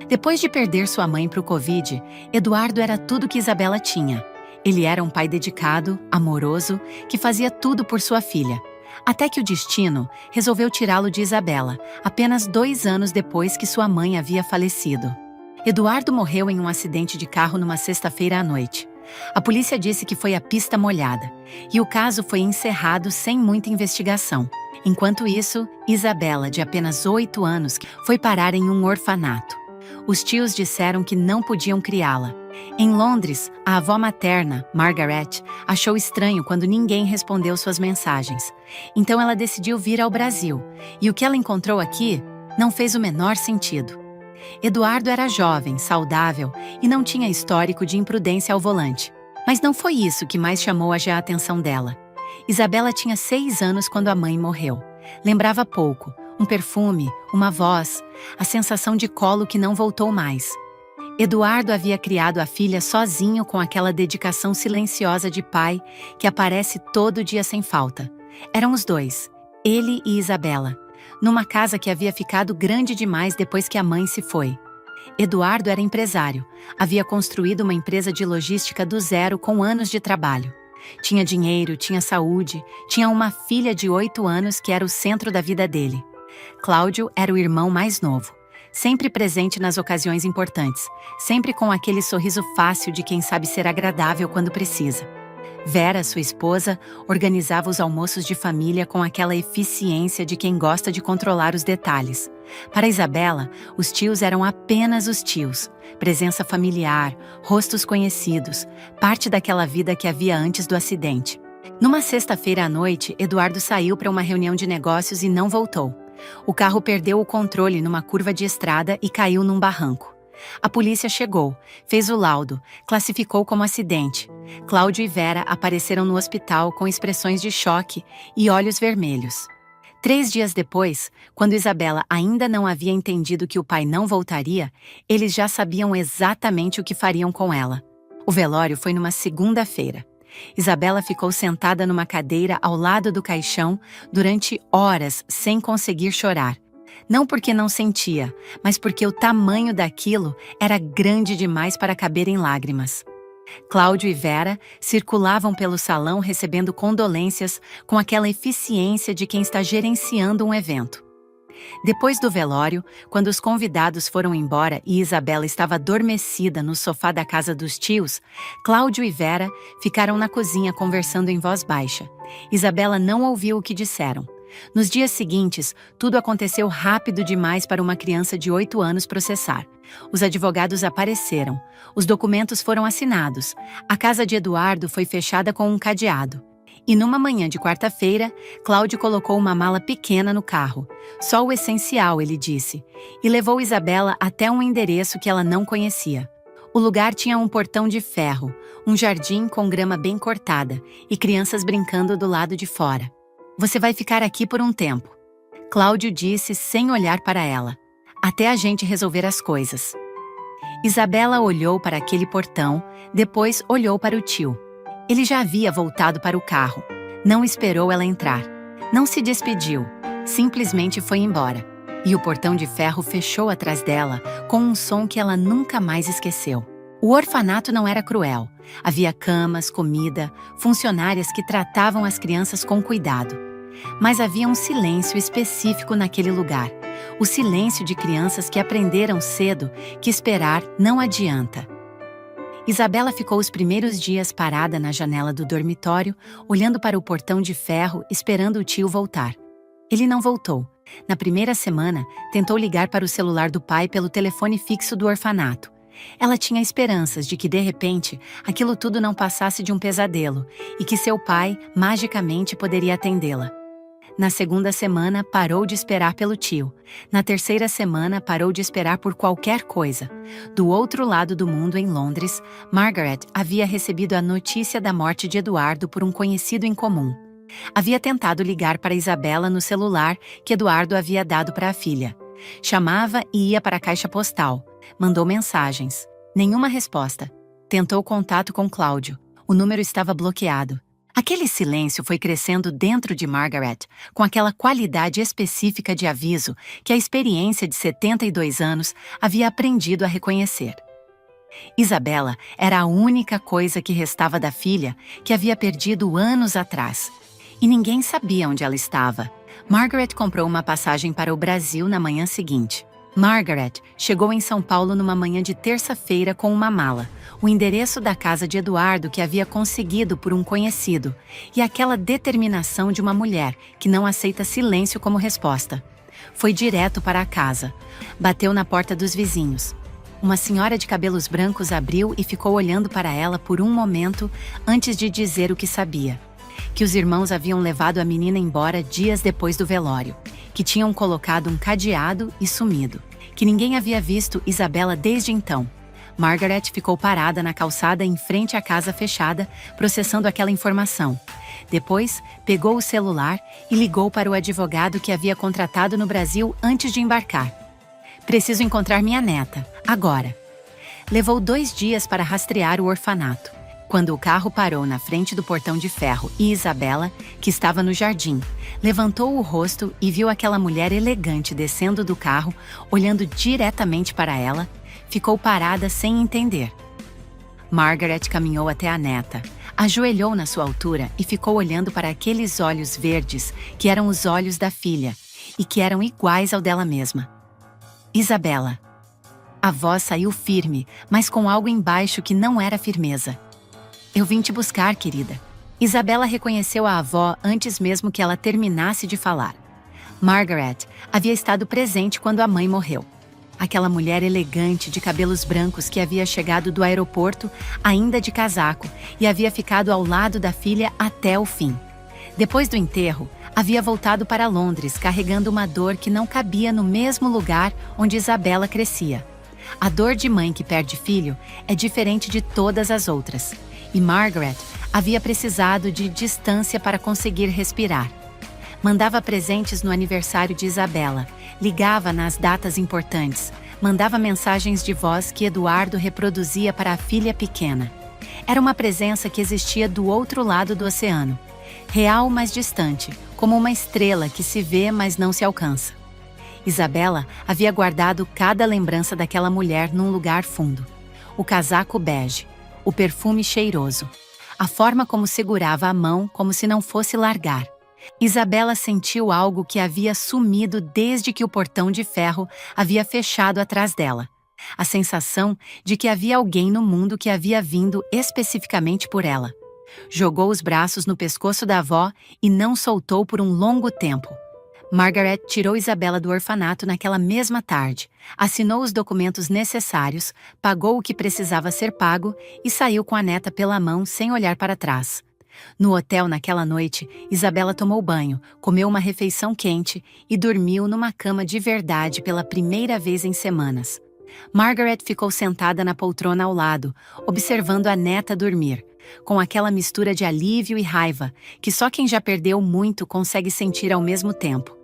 Depois de perder sua mãe para o Covid, Eduardo era tudo que Isabela tinha. Ele era um pai dedicado, amoroso, que fazia tudo por sua filha. Até que o destino resolveu tirá-lo de Isabela, apenas 2 anos depois que sua mãe havia falecido. Eduardo morreu em um acidente de carro numa sexta-feira à noite. A polícia disse que foi a pista molhada, e o caso foi encerrado sem muita investigação. Enquanto isso, Isabela, de apenas 8 anos, foi parar em um orfanato. Os tios disseram que não podiam criá-la. Em Londres, a avó materna, Margaret, achou estranho quando ninguém respondeu suas mensagens. Então ela decidiu vir ao Brasil, e o que ela encontrou aqui não fez o menor sentido. Eduardo era jovem, saudável e não tinha histórico de imprudência ao volante. Mas não foi isso que mais chamou a atenção dela. Isabela tinha 6 anos quando a mãe morreu. Lembrava pouco, um perfume, uma voz, a sensação de colo que não voltou mais. Eduardo havia criado a filha sozinho com aquela dedicação silenciosa de pai que aparece todo dia sem falta. Eram os dois, ele e Isabela, numa casa que havia ficado grande demais depois que a mãe se foi. Eduardo era empresário, havia construído uma empresa de logística do zero com anos de trabalho. Tinha dinheiro, tinha saúde, tinha uma filha de 8 anos que era o centro da vida dele. Cláudio era o irmão mais novo, sempre presente nas ocasiões importantes, sempre com aquele sorriso fácil de quem sabe ser agradável quando precisa. Vera, sua esposa, organizava os almoços de família com aquela eficiência de quem gosta de controlar os detalhes. Para Isabela, os tios eram apenas os tios, presença familiar, rostos conhecidos, parte daquela vida que havia antes do acidente. Numa sexta-feira à noite, Eduardo saiu para uma reunião de negócios e não voltou. O carro perdeu o controle numa curva de estrada e caiu num barranco. A polícia chegou, fez o laudo, classificou como acidente. Cláudio e Vera apareceram no hospital com expressões de choque e olhos vermelhos. 3 dias depois, quando Isabela ainda não havia entendido que o pai não voltaria, eles já sabiam exatamente o que fariam com ela. O velório foi numa segunda-feira. Isabela ficou sentada numa cadeira ao lado do caixão durante horas sem conseguir chorar. Não porque não sentia, mas porque o tamanho daquilo era grande demais para caber em lágrimas. Cláudio e Vera circulavam pelo salão recebendo condolências com aquela eficiência de quem está gerenciando um evento. Depois do velório, quando os convidados foram embora e Isabela estava adormecida no sofá da casa dos tios, Cláudio e Vera ficaram na cozinha conversando em voz baixa. Isabela não ouviu o que disseram. Nos dias seguintes, tudo aconteceu rápido demais para uma criança de 8 anos processar. Os advogados apareceram, os documentos foram assinados, a casa de Eduardo foi fechada com um cadeado. E numa manhã de quarta-feira, Cláudio colocou uma mala pequena no carro. Só o essencial, ele disse, e levou Isabela até um endereço que ela não conhecia. O lugar tinha um portão de ferro, um jardim com grama bem cortada e crianças brincando do lado de fora. Você vai ficar aqui por um tempo, Cláudio disse sem olhar para ela, até a gente resolver as coisas. Isabela olhou para aquele portão, depois olhou para o tio. Ele já havia voltado para o carro. Não esperou ela entrar. Não se despediu. Simplesmente foi embora. E o portão de ferro fechou atrás dela com um som que ela nunca mais esqueceu. O orfanato não era cruel. Havia camas, comida, funcionárias que tratavam as crianças com cuidado. Mas havia um silêncio específico naquele lugar. O silêncio de crianças que aprenderam cedo que esperar não adianta. Isabela ficou os primeiros dias parada na janela do dormitório, olhando para o portão de ferro, esperando o tio voltar. Ele não voltou. Na primeira semana, tentou ligar para o celular do pai pelo telefone fixo do orfanato. Ela tinha esperanças de que, de repente, aquilo tudo não passasse de um pesadelo e que seu pai, magicamente, poderia atendê-la. Na segunda semana, parou de esperar pelo tio. Na terceira semana, parou de esperar por qualquer coisa. Do outro lado do mundo, em Londres, Margaret havia recebido a notícia da morte de Eduardo por um conhecido em comum. Havia tentado ligar para Isabela no celular que Eduardo havia dado para a filha. Chamava e ia para a caixa postal. Mandou mensagens. Nenhuma resposta. Tentou contato com Cláudio. O número estava bloqueado. Aquele silêncio foi crescendo dentro de Margaret, com aquela qualidade específica de aviso que a experiência de 72 anos havia aprendido a reconhecer. Isabela era a única coisa que restava da filha que havia perdido anos atrás. E ninguém sabia onde ela estava. Margaret comprou uma passagem para o Brasil na manhã seguinte. Margaret chegou em São Paulo numa manhã de terça-feira com uma mala, o endereço da casa de Eduardo que havia conseguido por um conhecido, e aquela determinação de uma mulher que não aceita silêncio como resposta. Foi direto para a casa. Bateu na porta dos vizinhos. Uma senhora de cabelos brancos abriu e ficou olhando para ela por um momento antes de dizer o que sabia. Que os irmãos haviam levado a menina embora dias depois do velório, que tinham colocado um cadeado e sumido, que ninguém havia visto Isabela desde então. Margaret ficou parada na calçada em frente à casa fechada, processando aquela informação. Depois, pegou o celular e ligou para o advogado que havia contratado no Brasil antes de embarcar. Preciso encontrar minha neta, agora. Levou 2 dias para rastrear o orfanato. Quando o carro parou na frente do portão de ferro e Isabela, que estava no jardim, levantou o rosto e viu aquela mulher elegante descendo do carro, olhando diretamente para ela, ficou parada sem entender. Margaret caminhou até a neta, ajoelhou na sua altura e ficou olhando para aqueles olhos verdes que eram os olhos da filha e que eram iguais ao dela mesma. Isabela. A voz saiu firme, mas com algo embaixo que não era firmeza. Eu vim te buscar, querida. Isabela reconheceu a avó antes mesmo que ela terminasse de falar. Margaret havia estado presente quando a mãe morreu. Aquela mulher elegante de cabelos brancos que havia chegado do aeroporto ainda de casaco e havia ficado ao lado da filha até o fim. Depois do enterro, havia voltado para Londres carregando uma dor que não cabia no mesmo lugar onde Isabela crescia. A dor de mãe que perde filho é diferente de todas as outras. E Margaret havia precisado de distância para conseguir respirar. Mandava presentes no aniversário de Isabela, ligava nas datas importantes, mandava mensagens de voz que Eduardo reproduzia para a filha pequena. Era uma presença que existia do outro lado do oceano, real mas distante, como uma estrela que se vê mas não se alcança. Isabela havia guardado cada lembrança daquela mulher num lugar fundo. O casaco bege, o perfume cheiroso, a forma como segurava a mão como se não fosse largar. Isabela sentiu algo que havia sumido desde que o portão de ferro havia fechado atrás dela. A sensação de que havia alguém no mundo que havia vindo especificamente por ela. Jogou os braços no pescoço da avó e não soltou por um longo tempo. Margaret tirou Isabela do orfanato naquela mesma tarde, assinou os documentos necessários, pagou o que precisava ser pago e saiu com a neta pela mão sem olhar para trás. No hotel naquela noite, Isabela tomou banho, comeu uma refeição quente e dormiu numa cama de verdade pela primeira vez em semanas. Margaret ficou sentada na poltrona ao lado, observando a neta dormir, com aquela mistura de alívio e raiva que só quem já perdeu muito consegue sentir ao mesmo tempo.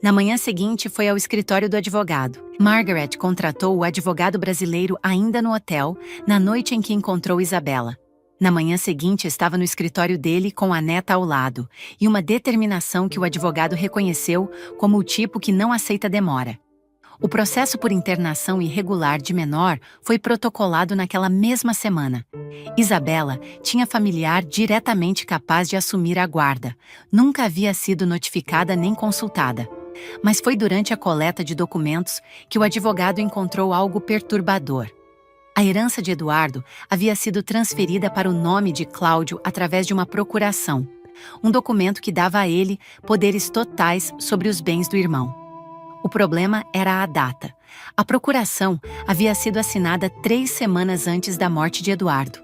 Na manhã seguinte, foi ao escritório do advogado. Margaret contratou o advogado brasileiro ainda no hotel, na noite em que encontrou Isabela. Na manhã seguinte, estava no escritório dele com a neta ao lado, e uma determinação que o advogado reconheceu como o tipo que não aceita demora. O processo por internação irregular de menor foi protocolado naquela mesma semana. Isabela tinha familiar diretamente capaz de assumir a guarda. Nunca havia sido notificada nem consultada. Mas foi durante a coleta de documentos que o advogado encontrou algo perturbador. A herança de Eduardo havia sido transferida para o nome de Cláudio através de uma procuração, um documento que dava a ele poderes totais sobre os bens do irmão. O problema era a data. A procuração havia sido assinada 3 semanas antes da morte de Eduardo.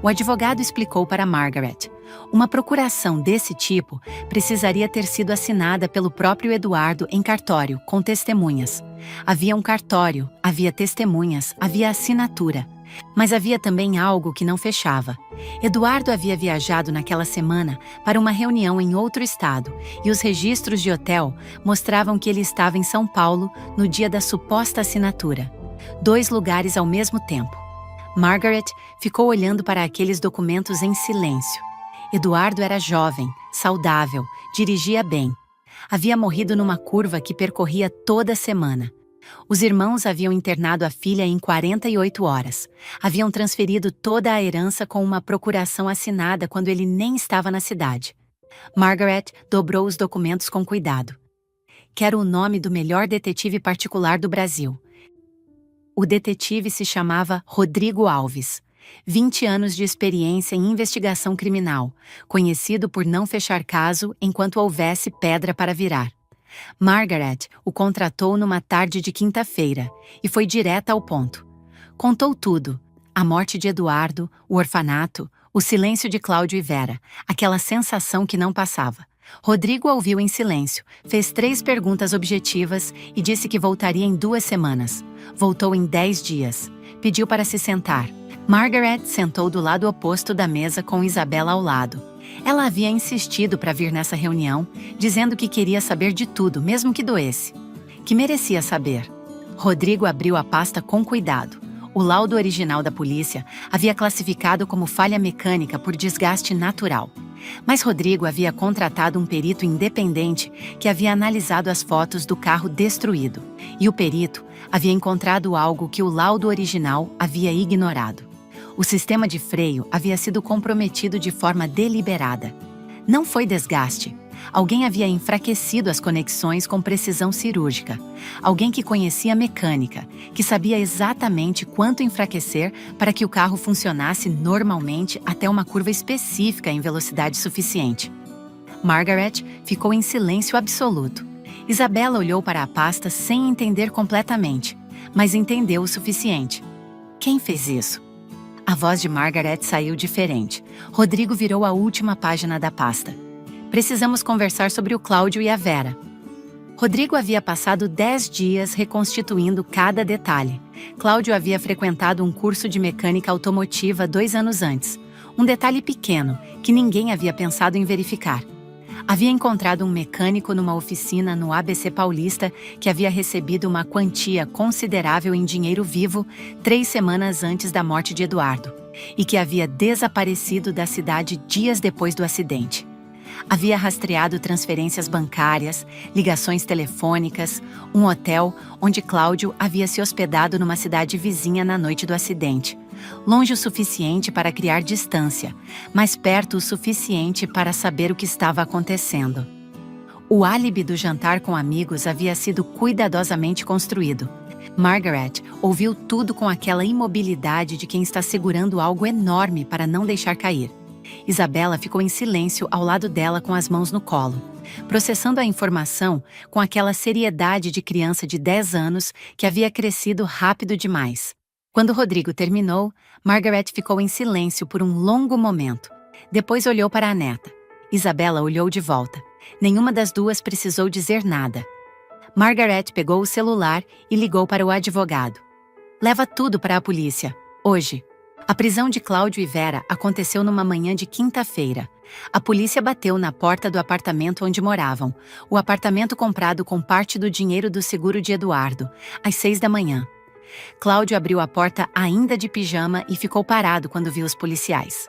O advogado explicou para Margaret. Uma procuração desse tipo precisaria ter sido assinada pelo próprio Eduardo em cartório, com testemunhas. Havia um cartório, havia testemunhas, havia assinatura. Mas havia também algo que não fechava. Eduardo havia viajado naquela semana para uma reunião em outro estado e os registros de hotel mostravam que ele estava em São Paulo no dia da suposta assinatura. 2 lugares ao mesmo tempo. Margaret ficou olhando para aqueles documentos em silêncio. Eduardo era jovem, saudável, dirigia bem. Havia morrido numa curva que percorria toda semana. Os irmãos haviam internado a filha em 48 horas. Haviam transferido toda a herança com uma procuração assinada quando ele nem estava na cidade. Margaret dobrou os documentos com cuidado. Quero o nome do melhor detetive particular do Brasil. O detetive se chamava Rodrigo Alves. 20 anos de experiência em investigação criminal, conhecido por não fechar caso enquanto houvesse pedra para virar. Margaret o contratou numa tarde de quinta-feira e foi direta ao ponto. Contou tudo: a morte de Eduardo, o orfanato, o silêncio de Cláudio e Vera, aquela sensação que não passava. Rodrigo a ouviu em silêncio, fez 3 perguntas objetivas e disse que voltaria em 2 semanas. Voltou em 10 dias. Pediu para se sentar. Margaret sentou do lado oposto da mesa com Isabela ao lado. Ela havia insistido para vir nessa reunião, dizendo que queria saber de tudo, mesmo que doesse. Que merecia saber. Rodrigo abriu a pasta com cuidado. O laudo original da polícia havia classificado como falha mecânica por desgaste natural. Mas Rodrigo havia contratado um perito independente que havia analisado as fotos do carro destruído. E o perito havia encontrado algo que o laudo original havia ignorado. O sistema de freio havia sido comprometido de forma deliberada. Não foi desgaste. Alguém havia enfraquecido as conexões com precisão cirúrgica. Alguém que conhecia mecânica, que sabia exatamente quanto enfraquecer para que o carro funcionasse normalmente até uma curva específica em velocidade suficiente. Margaret ficou em silêncio absoluto. Isabela olhou para a pasta sem entender completamente, mas entendeu o suficiente. Quem fez isso? A voz de Margaret saiu diferente. Rodrigo virou a última página da pasta. Precisamos conversar sobre o Cláudio e a Vera. Rodrigo havia passado 10 dias reconstituindo cada detalhe. Cláudio havia frequentado um curso de mecânica automotiva 2 anos antes. Um detalhe pequeno, que ninguém havia pensado em verificar. Havia encontrado um mecânico numa oficina no ABC Paulista que havia recebido uma quantia considerável em dinheiro vivo 3 semanas antes da morte de Eduardo, e que havia desaparecido da cidade dias depois do acidente. Havia rastreado transferências bancárias, ligações telefônicas, um hotel onde Cláudio havia se hospedado numa cidade vizinha na noite do acidente. Longe o suficiente para criar distância, mas perto o suficiente para saber o que estava acontecendo. O álibi do jantar com amigos havia sido cuidadosamente construído. Margaret ouviu tudo com aquela imobilidade de quem está segurando algo enorme para não deixar cair. Isabela ficou em silêncio ao lado dela com as mãos no colo, processando a informação com aquela seriedade de criança de 10 anos que havia crescido rápido demais. Quando Rodrigo terminou, Margaret ficou em silêncio por um longo momento. Depois olhou para a neta. Isabela olhou de volta. Nenhuma das duas precisou dizer nada. Margaret pegou o celular e ligou para o advogado. Leva tudo para a polícia, hoje. A prisão de Cláudio e Vera aconteceu numa manhã de quinta-feira. A polícia bateu na porta do apartamento onde moravam, o apartamento comprado com parte do dinheiro do seguro de Eduardo, às 6 da manhã. Cláudio abriu a porta ainda de pijama e ficou parado quando viu os policiais.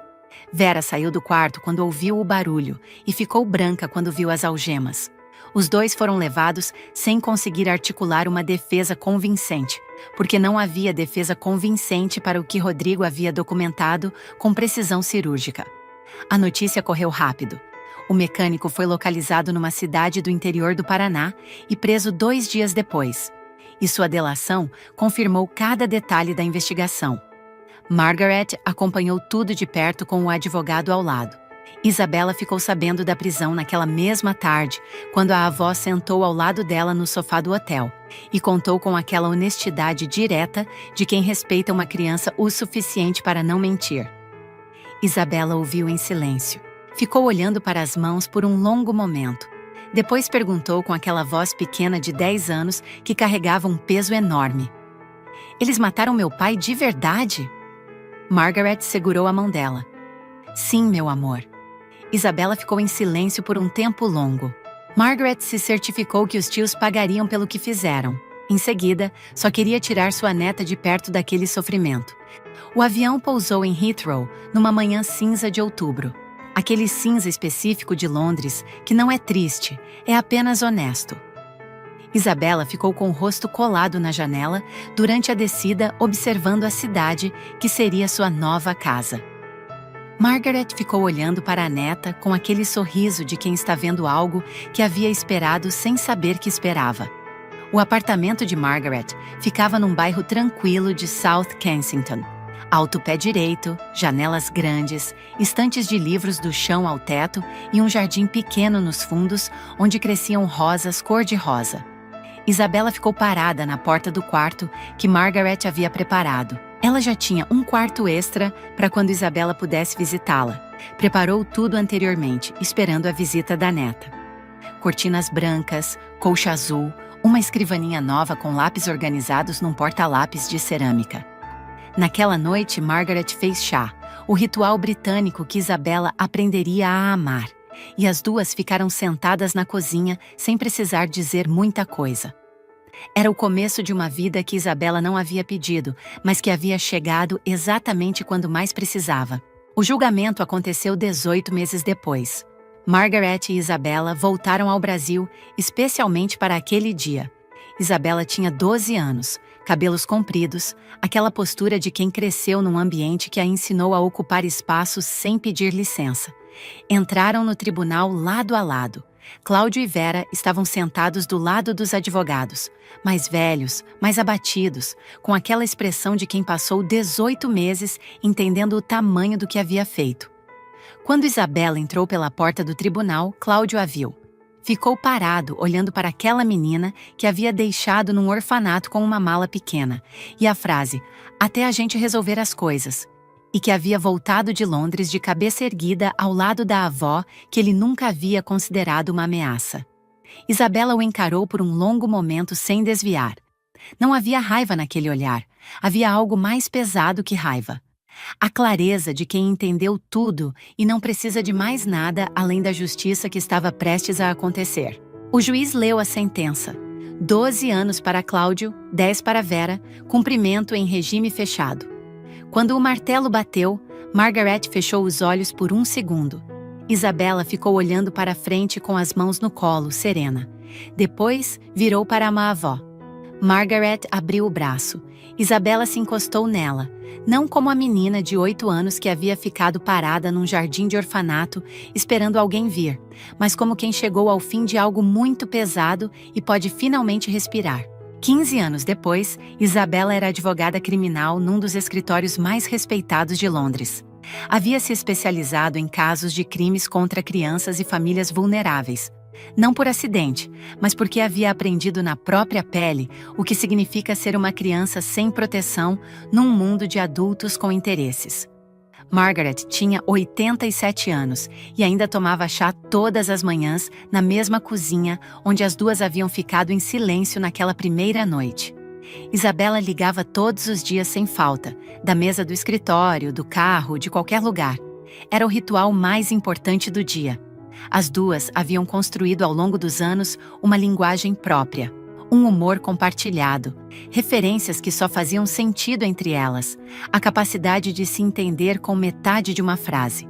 Vera saiu do quarto quando ouviu o barulho e ficou branca quando viu as algemas. Os dois foram levados sem conseguir articular uma defesa convincente, porque não havia defesa convincente para o que Rodrigo havia documentado com precisão cirúrgica. A notícia correu rápido. O mecânico foi localizado numa cidade do interior do Paraná e preso 2 dias depois. E sua delação confirmou cada detalhe da investigação. Margaret acompanhou tudo de perto com o advogado ao lado. Isabela ficou sabendo da prisão naquela mesma tarde, quando a avó sentou ao lado dela no sofá do hotel e contou com aquela honestidade direta de quem respeita uma criança o suficiente para não mentir. Isabela ouviu em silêncio. Ficou olhando para as mãos por um longo momento. Depois perguntou com aquela voz pequena de 10 anos que carregava um peso enorme. Eles mataram meu pai de verdade? Margaret segurou a mão dela. Sim, meu amor. Isabela ficou em silêncio por um tempo longo. Margaret se certificou que os tios pagariam pelo que fizeram. Em seguida, só queria tirar sua neta de perto daquele sofrimento. O avião pousou em Heathrow numa manhã cinza de outubro. aquele cinza específico de Londres que não é triste, é apenas honesto. Isabela ficou com o rosto colado na janela durante a descida, observando a cidade que seria sua nova casa. Margaret ficou olhando para a neta com aquele sorriso de quem está vendo algo que havia esperado sem saber que esperava. O apartamento de Margaret ficava num bairro tranquilo de South Kensington. Alto pé direito, janelas grandes, estantes de livros do chão ao teto e um jardim pequeno nos fundos onde cresciam rosas cor-de-rosa. Isabela ficou parada na porta do quarto que Margaret havia preparado. Ela já tinha um quarto extra para quando Isabela pudesse visitá-la. Preparou tudo anteriormente, esperando a visita da neta. Cortinas brancas, colcha azul, uma escrivaninha nova com lápis organizados num porta-lápis de cerâmica. Naquela noite, Margaret fez chá, o ritual britânico que Isabela aprenderia a amar. E as duas ficaram sentadas na cozinha sem precisar dizer muita coisa. Era o começo de uma vida que Isabela não havia pedido, mas que havia chegado exatamente quando mais precisava. O julgamento aconteceu 18 meses depois. Margaret e Isabela voltaram ao Brasil, especialmente para aquele dia. Isabela tinha 12 anos, cabelos compridos, aquela postura de quem cresceu num ambiente que a ensinou a ocupar espaços sem pedir licença. Entraram no tribunal lado a lado. Cláudio e Vera estavam sentados do lado dos advogados, mais velhos, mais abatidos, com aquela expressão de quem passou 18 meses entendendo o tamanho do que havia feito. Quando Isabela entrou pela porta do tribunal, Cláudio a viu. Ficou parado, olhando para aquela menina que havia deixado num orfanato com uma mala pequena, e a frase, até a gente resolver as coisas, e que havia voltado de Londres de cabeça erguida ao lado da avó que ele nunca havia considerado uma ameaça. Isabela o encarou por um longo momento sem desviar. Não havia raiva naquele olhar, havia algo mais pesado que raiva. A clareza de quem entendeu tudo e não precisa de mais nada além da justiça que estava prestes a acontecer. O juiz leu a sentença. 12 anos para Cláudio, 10 para Vera, cumprimento em regime fechado. Quando o martelo bateu, Margaret fechou os olhos por um segundo. Isabela ficou olhando para a frente com as mãos no colo, serena. Depois, virou para a avó. Margaret abriu o braço. Isabela se encostou nela, não como a menina de 8 anos que havia ficado parada num jardim de orfanato esperando alguém vir, mas como quem chegou ao fim de algo muito pesado e pode finalmente respirar. 15 anos depois, Isabela era advogada criminal num dos escritórios mais respeitados de Londres. Havia se especializado em casos de crimes contra crianças e famílias vulneráveis. Não por acidente, mas porque havia aprendido na própria pele o que significa ser uma criança sem proteção num mundo de adultos com interesses. Margaret tinha 87 anos e ainda tomava chá todas as manhãs na mesma cozinha onde as duas haviam ficado em silêncio naquela primeira noite. Isabela ligava todos os dias sem falta, da mesa do escritório, do carro, de qualquer lugar. Era o ritual mais importante do dia. As duas haviam construído ao longo dos anos uma linguagem própria, um humor compartilhado, referências que só faziam sentido entre elas, a capacidade de se entender com metade de uma frase.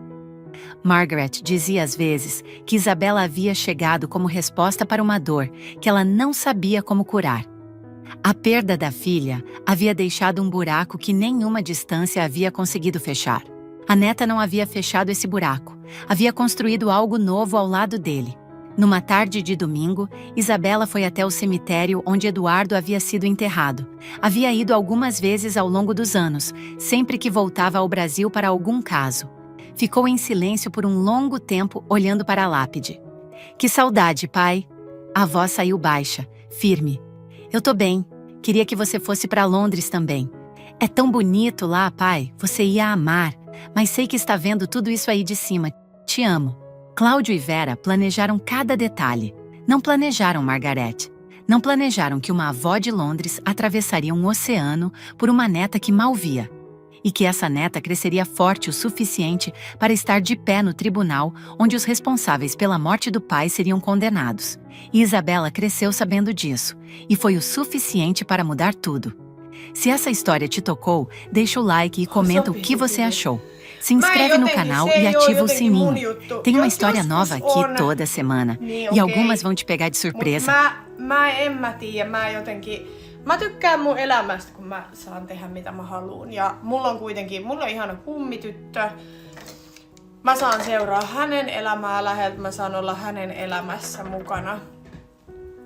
Margaret dizia às vezes que Isabela havia chegado como resposta para uma dor que ela não sabia como curar. A perda da filha havia deixado um buraco que nenhuma distância havia conseguido fechar. A neta não havia fechado esse buraco, havia construído algo novo ao lado dele. Numa tarde de domingo, Isabela foi até o cemitério onde Eduardo havia sido enterrado. Havia ido algumas vezes ao longo dos anos, sempre que voltava ao Brasil para algum caso. Ficou em silêncio por um longo tempo, olhando para a lápide. Que saudade, pai! A voz saiu baixa, firme. Eu tô bem. Queria que você fosse para Londres também. É tão bonito lá, pai. Você ia amar. Mas sei que está vendo tudo isso aí de cima. Te amo. Cláudio e Vera planejaram cada detalhe. Não planejaram Margaret. Não planejaram que uma avó de Londres atravessaria um oceano por uma neta que mal via. E que essa neta cresceria forte o suficiente para estar de pé no tribunal onde os responsáveis pela morte do pai seriam condenados. E Isabela cresceu sabendo disso. E foi o suficiente para mudar tudo. Se essa história te tocou, deixa o like e comenta o que você achou. Se inscreve no canal e ativa o sininho. Tem uma história nova aqui toda semana. E algumas vão te pegar de surpresa. En mä tiedä, mä tykkään mun elämästä, kun mä saan tehdä mitä mä haluun. Ja mulla on ihana kummityttö. Mä saan seuraa hänen elämää läheltä, mä saan olla hänen elämässä mukana.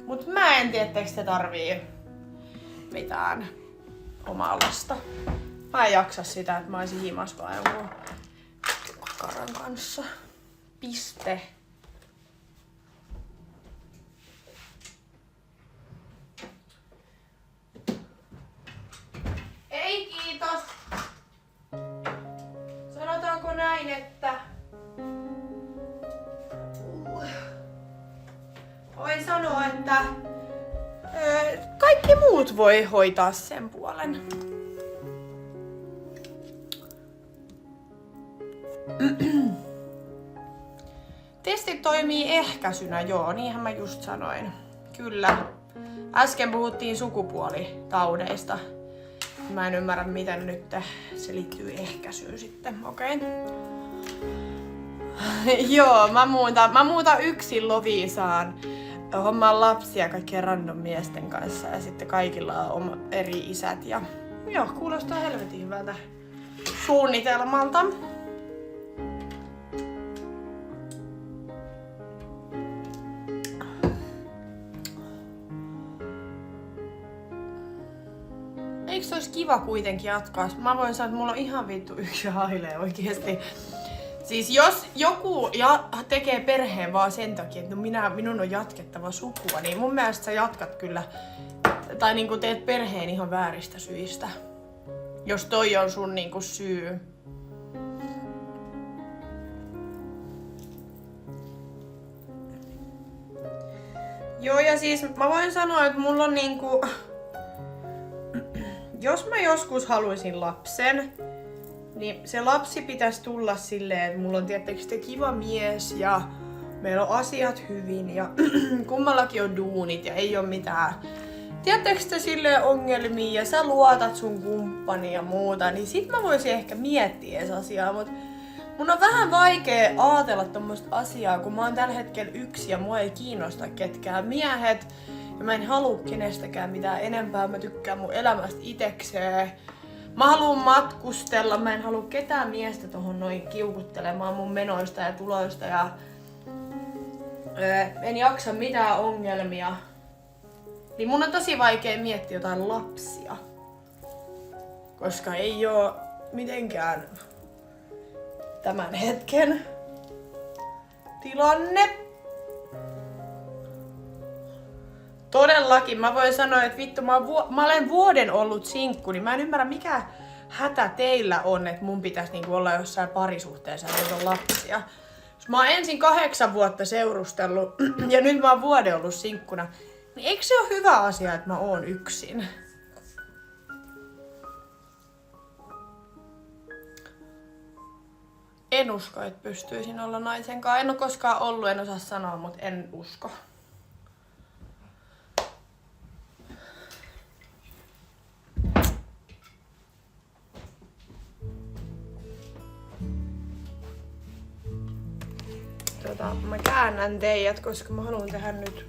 Mut mä en tiedä, etteikö te tarvii mitään omaa lasta. Mä en jaksa sitä, että mä oisin himas vaan jonkun kakaran kanssa. Piste. Ei kiitos. Sanotaanko näin, että voi sanoa, että kaikki muut voi hoitaa sen puolen. Testit toimii ehkäisynä, joo, niinhän mä just sanoin. Kyllä. Äsken puhuttiin sukupuolitaudeista. Mä en ymmärrä, miten nyt se liittyy ehkäisyyn sitten, okei? Joo, mä muutan yksin Loviisaan. Hommaan lapsia kaikkien random miesten kanssa ja sitten kaikilla on eri isät ja joo, kuulostaa helvetin hyvältä suunnitelmalta. Eikö se olisi kiva kuitenkin jatkaa? Mä voin sanoa, että mulla on ihan vittu yksi hailee oikeesti. Siis jos joku tekee perheen vaan sen takia, että minun on jatkettava sukua, niin mun mielestä sä jatkat kyllä, tai niinku teet perheen ihan vääristä syistä. Jos toi on sun niinku syy. Joo, ja siis mä voin sanoa, että mulla on niinku... Jos mä joskus haluaisin lapsen, niin se lapsi pitäisi tulla silleen, että mulla on tietysti kiva mies ja meillä on asiat hyvin ja kummallakin on duunit ja ei oo mitään. Tiedättekö te silleen ongelmia ja sä luotat sun kumppani ja muuta, niin sit mä voisin ehkä miettiä edes asiaa, mut mun on vähän vaikea ajatella tommoista asiaa, kun mä oon tällä hetkellä yksin ja mua ei kiinnosta ketkään miehet. Ja mä en halua kenestäkään mitään enempää, mä tykkään mun elämästä itekseen. Mä haluan matkustella, mä en halua ketään miestä tohon noin kiukuttelemaan mun menoista ja tuloista ja en jaksa mitään ongelmia. Niin mun on tosi vaikea miettiä jotain lapsia, koska ei oo mitenkään tämän hetken tilanne. Todellakin, mä voin sanoa, että vittu, mä olen vuoden ollut sinkku, niin mä en ymmärrä mikä hätä teillä on, että mun pitäisi niinku olla jossain parisuhteessa ja on lapsia. Jos mä oon ensin 8 vuotta seurustellut ja nyt mä oon vuoden ollut sinkkuna, niin eikö se ole hyvä asia, että mä oon yksin? En usko, että pystyisin olla naisen kanssa. En ole koskaan ollut, en osaa sanoa, mutta en usko. Mä käännän teidät, koska mä haluan tehdä nyt...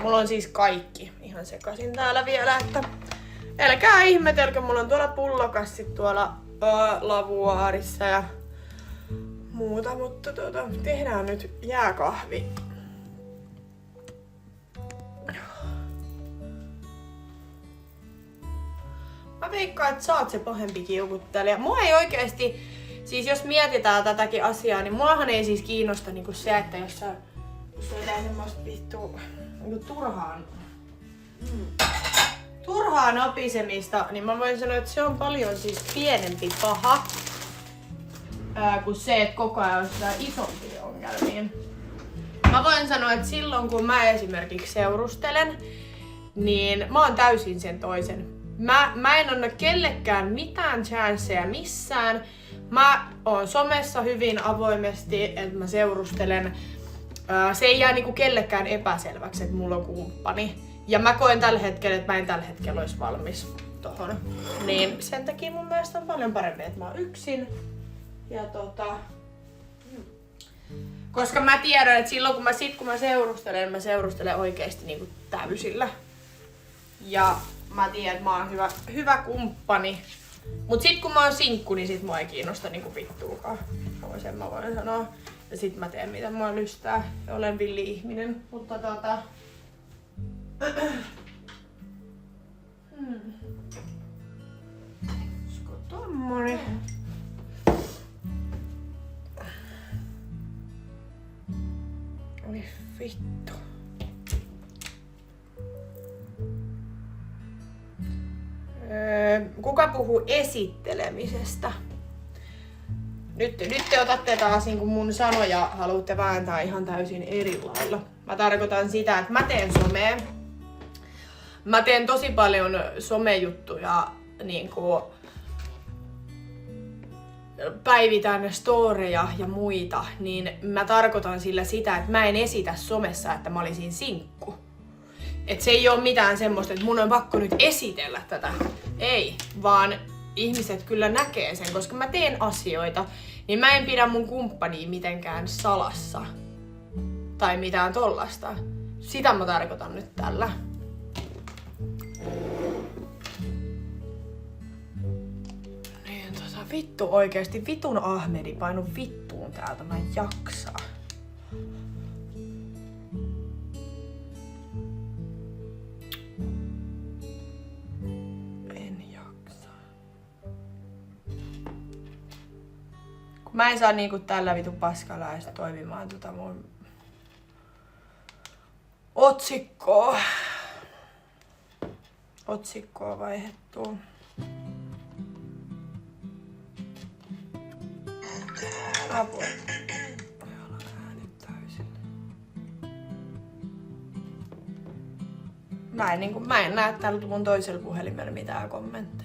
Mulla on siis kaikki ihan sekaisin täällä vielä, että... Älkää ihmetelkö, mulla on tuolla pullokassit tuolla lavuaarissa ja muuta, mutta tehdään nyt jääkahvi. Mä veikkaan, että sä oot se pahempi kiukuttelija. Mua ei oikeesti... Siis jos mietitään tätäkin asiaa, niin muahan ei siis kiinnosta niinku se, että jos on jotain semmoista vittu niinku turhaa napisemista, niin mä voin sanoa, että se on paljon siis pienempi paha kuin se, että koko ajan on sitä isompia ongelmia. Mä voin sanoa, että silloin kun mä esimerkiksi seurustelen, niin mä oon täysin sen toisen. Mä en anna kellekään mitään chanceja missään. Mä oon somessa hyvin avoimesti, että mä seurustelen. Se ei jää niinku kellekään epäselväksi, että mulla on kumppani. Ja mä koen tällä hetkellä, että mä en tällä hetkellä olisi valmis. tohon. Niin sen takia mun mielestä on paljon parempi, että mä oon yksin. Ja koska mä tiedän, että silloin kun mä seurustelen oikeesti niinku täysillä. Ja mä tiedän, että mä oon hyvä kumppani. Mut sit kun mä oon sinkku, niin sit mua ei kiinnosta niinku vittuukaan. Sen mä voin sanoa. Ja sit mä teen mitä mua lystää. Ja olen villi-ihminen. Mutta olisiko tommonen? Oi vittu. Kuka puhuu esittelemisestä? Nyt te otatte taas niin mun sanoja, haluatte vääntää ihan täysin eri lailla. Mä tarkoitan sitä, että mä teen somea. Mä teen tosi paljon somejuttuja, niinku päivitän storeja ja muita, niin mä tarkoitan sillä sitä, että mä en esitä somessa, että mä olisin sinkku. Et se ei oo mitään semmoista, että mun on pakko nyt esitellä tätä. Ei, vaan ihmiset kyllä näkee sen, koska mä teen asioita, niin mä en pidä mun kumppania mitenkään salassa. Tai mitään tollasta. Sitä mä tarkoitan nyt tällä. Niin vittu oikeesti, vitun Ahmedi painu vittuun täältä, mä en jaksaa. Mä en saa niinku tällä vitun paskalla edes toimimaan mun otsikkoa vaihdettua. Apua. Mä en näe tällä mun toisella puhelimella mitään kommentteja.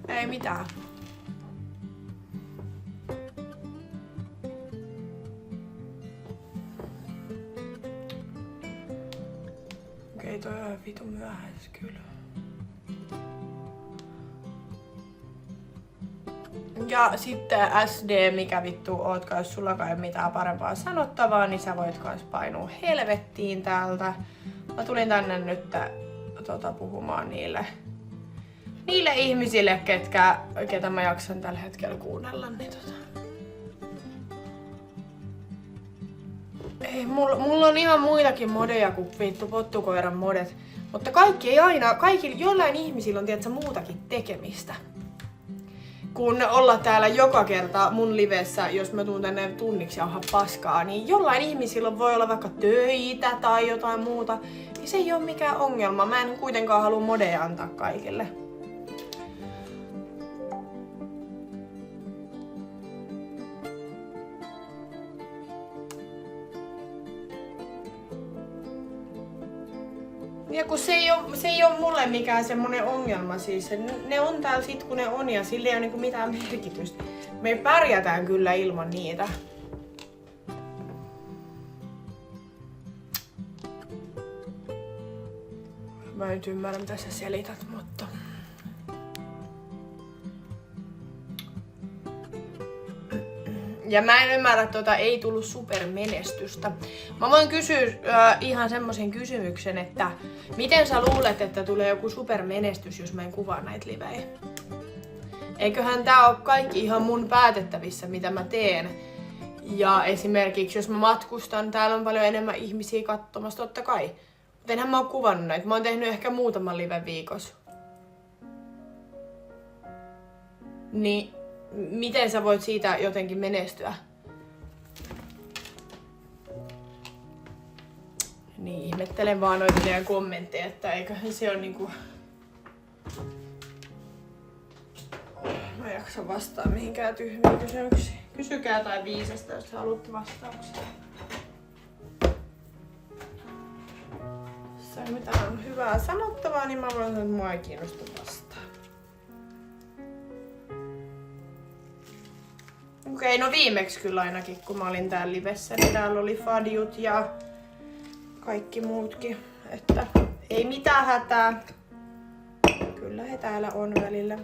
Ei mitään. Okei, toi on vitun myöhäis kyllä. Ja sitten SD, mikä vittu ootko, jos sulla ei mitään parempaa sanottavaa, niin sä voit kans painua helvettiin täältä. Mä tulin tänne nyt puhumaan niille ihmisille, ketä mä jaksan tällä hetkellä kuunnella, niin Ei, mulla on ihan muitakin modeja kuin vittu pottukoiran modet. Mutta jollain ihmisillä on tiedätkö, muutakin tekemistä. Kun olla täällä joka kerta mun livessä, jos mä tuun tänne tunniksi jauhaa paskaa, niin jollain ihmisillä voi olla vaikka töitä tai jotain muuta. Ja se ei ole mikään ongelma. Mä en kuitenkaan halua modeja antaa kaikille. Ja kun se ei ole mulle mikään semmonen ongelma siis. Ne on täällä sit kun ne on ja sillä ei ole niinku mitään merkitystä. Me pärjätään kyllä ilman niitä. Mä en nyt ymmärrä mitä sä selität, mutta... Ja mä en ymmärrä, ei tullut supermenestystä. Mä voin kysyä ihan semmoisen kysymyksen, että miten sä luulet, että tulee joku supermenestys, jos mä en kuvaa näitä livejä? Eiköhän tää oo kaikki ihan mun päätettävissä, mitä mä teen. Ja esimerkiksi jos mä matkustan, täällä on paljon enemmän ihmisiä katsomassa, totta kai. Mutta enhän mä oo kuvannut näitä. Mä oon tehnyt ehkä muutaman liven viikossa. Niin... Miten sä voit siitä jotenkin menestyä? Niin, ihmettelen vaan noita teidän kommentteja, että eiköhän se ole niinku... Mä en jaksa vastaa mihinkään tyhmiin kysymyksiin. Kysykää tai viisasta, jos haluatte vastauksia. Jos ei mitään hyvää sanottavaa, niin mä voin sanoa, että mua ei kiinnosta vastaa. Okei, no viimeksi kyllä ainakin, kun mä olin täällä livessä, niin täällä oli Fadjut ja kaikki muutkin. Että ei mitään hätää. Kyllä he täällä on välillä.